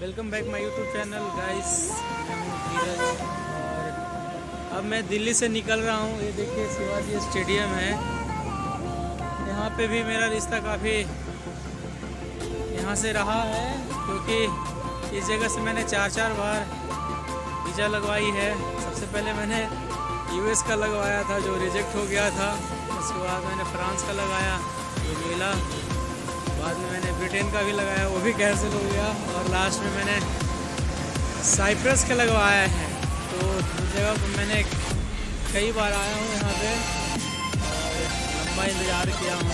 Welcome back my YouTube channel guys. मैं हूँ धीरज और अब मैं दिल्ली से निकल रहा हूँ। ये देखिए शिवाजी स्टेडियम है। यहाँ पे भी मेरा रिश्ता काफ़ी यहाँ से रहा है, क्योंकि इस जगह से मैंने चार बार वीज़ा लगवाई है। सबसे पहले मैंने यूएस का लगवाया था जो रिजेक्ट हो गया था। उसके बाद मैंने फ्रांस का लगाया, जो मिला। बाद में मैंने ब्रिटेन का भी लगाया, वो भी कैंसिल हो गया। और लास्ट में मैंने साइप्रस का लगवाया है। तो इस जगह पर मैंने कई बार आया हूँ यहाँ पे और लंबा इंतज़ार किया हूँ।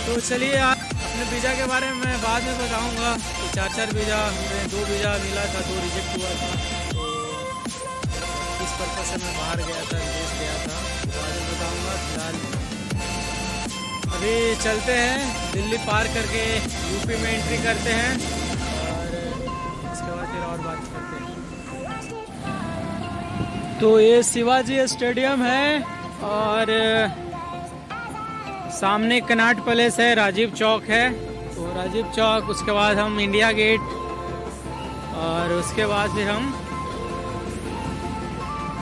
तो चलिए आज अपने वीज़ा के बारे में मैं बाद में बताऊँगा कि चार वीज़ा में 2 वीज़ा मिला था, 2 रिजेक्ट हुआ था। तो इस पर्पज़ से मैं बाहर गया था, विदेश गया था, बाद में बताऊँगा। फिलहाल अभी चलते हैं, दिल्ली पार करके यूपी में एंट्री करते हैं और इसके बाद फिर और बात करते हैं। तो ये शिवाजी स्टेडियम है और सामने कनॉट पैलेस है, राजीव चौक है। तो राजीव चौक, उसके बाद हम इंडिया गेट और उसके बाद फिर हम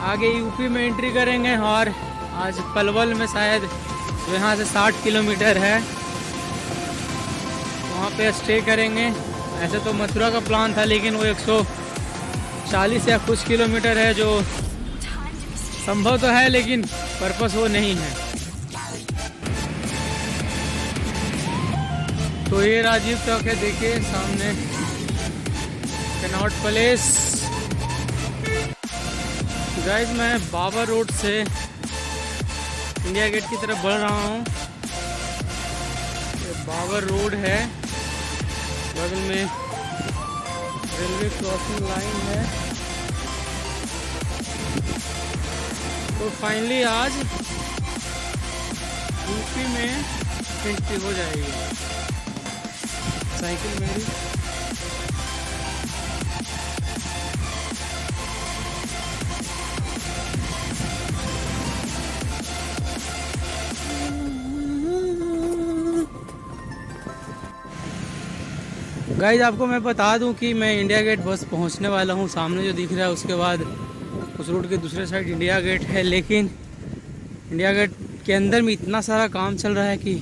आगे यूपी में एंट्री करेंगे। और आज पलवल में शायद जो यहाँ से 60 किलोमीटर है, वहाँ पे स्टे करेंगे। ऐसे तो मथुरा का प्लान था, लेकिन वो 140 या कुछ किलोमीटर है, जो संभव तो है लेकिन पर्पस वो नहीं है। तो ये राजीव चौक है, देखिए सामने कनॉट पैलेस। गाइस मैं बाबर रोड से इंडिया गेट की तरफ बढ़ रहा हूँ। ये बाबर रोड है, बगल में रेलवे क्रॉसिंग लाइन है। तो फाइनली आज यूपी में एंट्री हो जाएगी। साइकिल मेरी गाइज, आपको मैं बता दूं कि मैं इंडिया गेट बस पहुंचने वाला हूं। सामने जो दिख रहा है उसके बाद उस रोड के दूसरे साइड इंडिया गेट है, लेकिन इंडिया गेट के अंदर में इतना सारा काम चल रहा है कि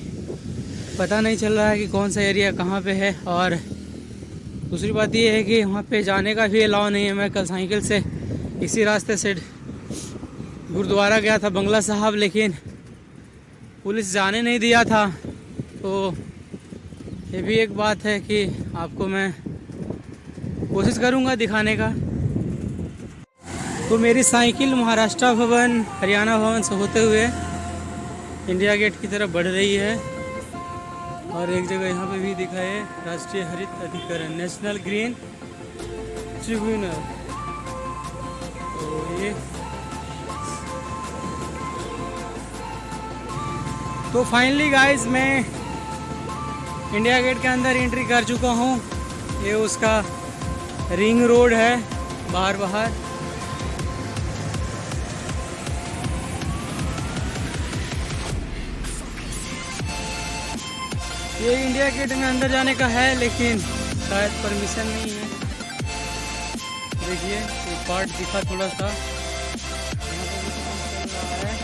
पता नहीं चल रहा है कि कौन सा एरिया कहां पे है। और दूसरी बात ये है कि वहां पे जाने का भी अलाउ नहीं है। मैं कल साइकिल से इसी रास्ते से गुरुद्वारा गया था, बंगला साहब, लेकिन पुलिस जाने नहीं दिया था। तो ये भी एक बात है कि आपको मैं कोशिश करूंगा दिखाने का। तो मेरी साइकिल महाराष्ट्र भवन, हरियाणा भवन से होते हुए इंडिया गेट की तरफ बढ़ रही है। और एक जगह यहाँ पे भी दिखा है राष्ट्रीय हरित अधिकरण, नेशनल ग्रीन ट्रिब्यूनल। तो ये तो फाइनली गाइस मैं इंडिया गेट के अंदर एंट्री कर चुका हूँ। ये उसका रिंग रोड है, बाहर ये इंडिया गेट में अंदर जाने का है, लेकिन शायद परमिशन नहीं है। देखिए एक पार्ट दिखा थोड़ा सा, यहाँ पे भी काम चल रहा है।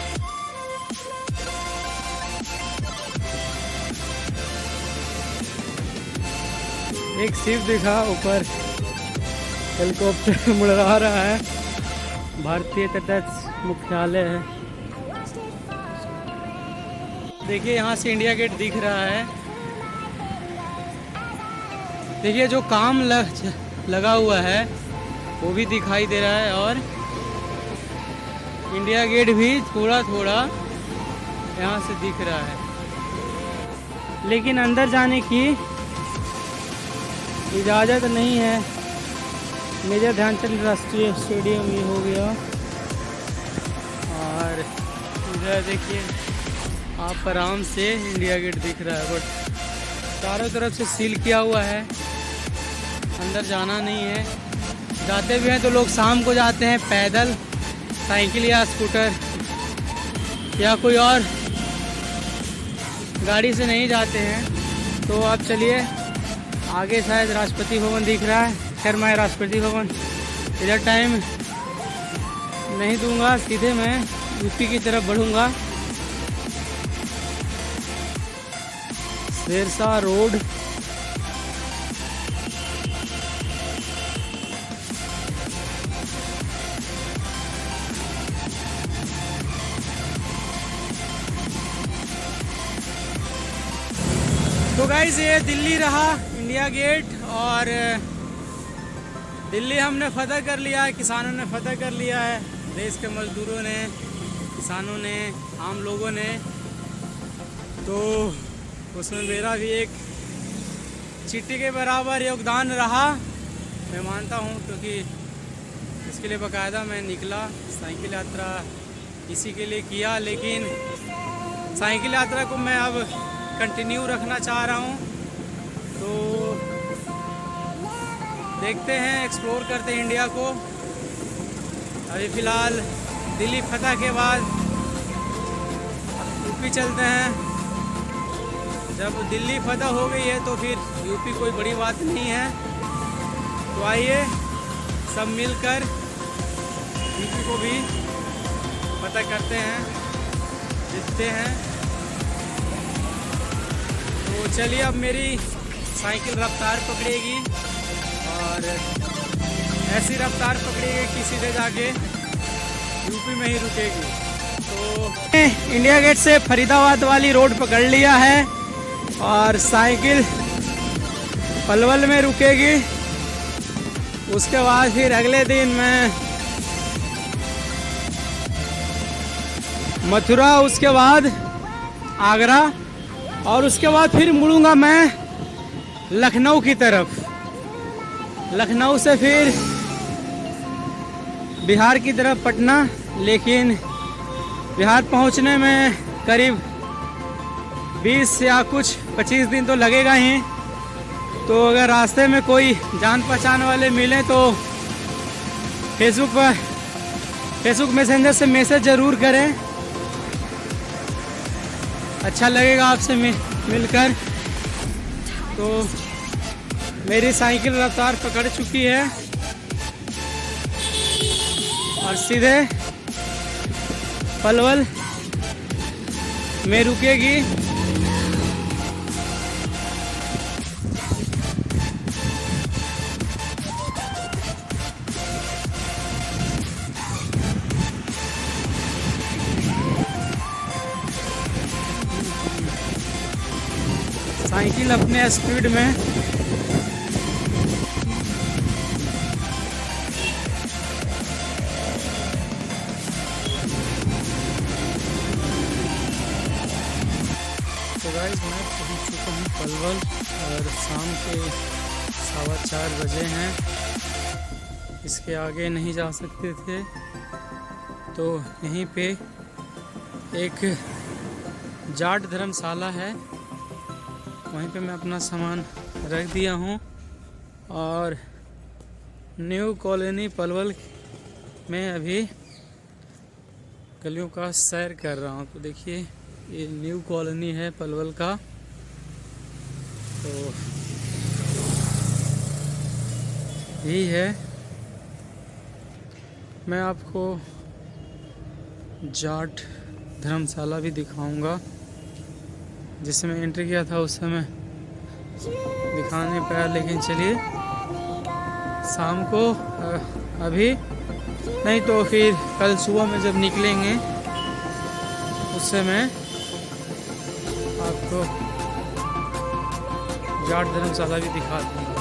एक शिप दिखा ऊपर, हेलीकॉप्टर मुड़रा रहा है। भारतीय तटस्थ मुख्यालय है। देखिए यहाँ से इंडिया गेट दिख रहा है। देखिए जो काम लगा हुआ है वो भी दिखाई दे रहा है, और इंडिया गेट भी थोड़ा थोड़ा यहाँ से दिख रहा है, लेकिन अंदर जाने की इजाज़त नहीं है। मेजर ध्यानचंद राष्ट्रीय स्टेडियम ये हो गया। और इधर देखिए आप आराम से इंडिया गेट दिख रहा है, बट चारों तरफ से सील किया हुआ है, अंदर जाना नहीं है। जाते भी हैं तो लोग शाम को जाते हैं पैदल, साइकिल या स्कूटर या कोई और गाड़ी से नहीं जाते हैं। तो आप चलिए आगे शायद राष्ट्रपति भवन दिख रहा है। खैर मैं राष्ट्रपति भवन इधर टाइम नहीं दूंगा, सीधे मैं यूपी की तरफ बढ़ूंगा। सिरसा रोड तो गाइस ये दिल्ली रहा, इंडिया गेट। और दिल्ली हमने फतह कर लिया है, किसानों ने फतह कर लिया है, देश के मजदूरों ने, किसानों ने, आम लोगों ने। तो उसमें मेरा भी एक चींटी के बराबर योगदान रहा, मैं मानता हूँ, क्योंकि इसके लिए बाकायदा मैं निकला। साइकिल यात्रा इसी के लिए किया, लेकिन साइकिल यात्रा को मैं अब कंटिन्यू रखना चाह रहा हूँ। तो देखते हैं, एक्सप्लोर करते हैं इंडिया को। अभी फ़िलहाल दिल्ली फतह के बाद यूपी चलते हैं। जब दिल्ली फतह हो गई है तो फिर यूपी कोई बड़ी बात नहीं है। तो आइए सब मिलकर यूपी को भी फतह करते हैं, जीतते हैं। तो चलिए, अब मेरी साइकिल रफ्तार पकड़ेगी और ऐसी रफ्तार पकड़ेगी कि सीधे जाके यूपी में ही रुकेगी। तो इंडिया गेट से फरीदाबाद वाली रोड पकड़ लिया है और साइकिल पलवल में रुकेगी। उसके बाद फिर अगले दिन मैं मथुरा, उसके बाद आगरा और उसके बाद फिर मुड़ूंगा मैं लखनऊ की तरफ। लखनऊ से फिर बिहार की तरफ पटना, लेकिन बिहार पहुंचने में करीब 20 या कुछ 25 दिन तो लगेगा ही। तो अगर रास्ते में कोई जान पहचान वाले मिले तो फेसबुक मैसेंजर से मैसेज ज़रूर करें, अच्छा लगेगा आपसे मिलकर। तो मेरी साइकिल रफ्तार पकड़ चुकी है और सीधे पलवल में रुकेगी। साइकिल अपने स्पीड में तो गाइस मैं पहुंच चुका हूं पलवल और शाम के 4:15 बजे हैं। इसके आगे नहीं जा सकते थे, तो यहीं पे एक जाट धर्मशाला है, वहीं पे मैं अपना सामान रख दिया हूँ और न्यू कॉलोनी पलवल में अभी गलियों का सैर कर रहा हूँ। तो देखिए ये न्यू कॉलोनी है पलवल का। तो यही है, मैं आपको जाट धर्मशाला भी दिखाऊंगा। जिससे मैं एंट्री किया था उस समय दिखा नहीं पाया, लेकिन चलिए शाम को अभी नहीं तो फिर कल सुबह में जब निकलेंगे उससे मैं आपको जाट धर्मशाला भी दिखा दूँगा।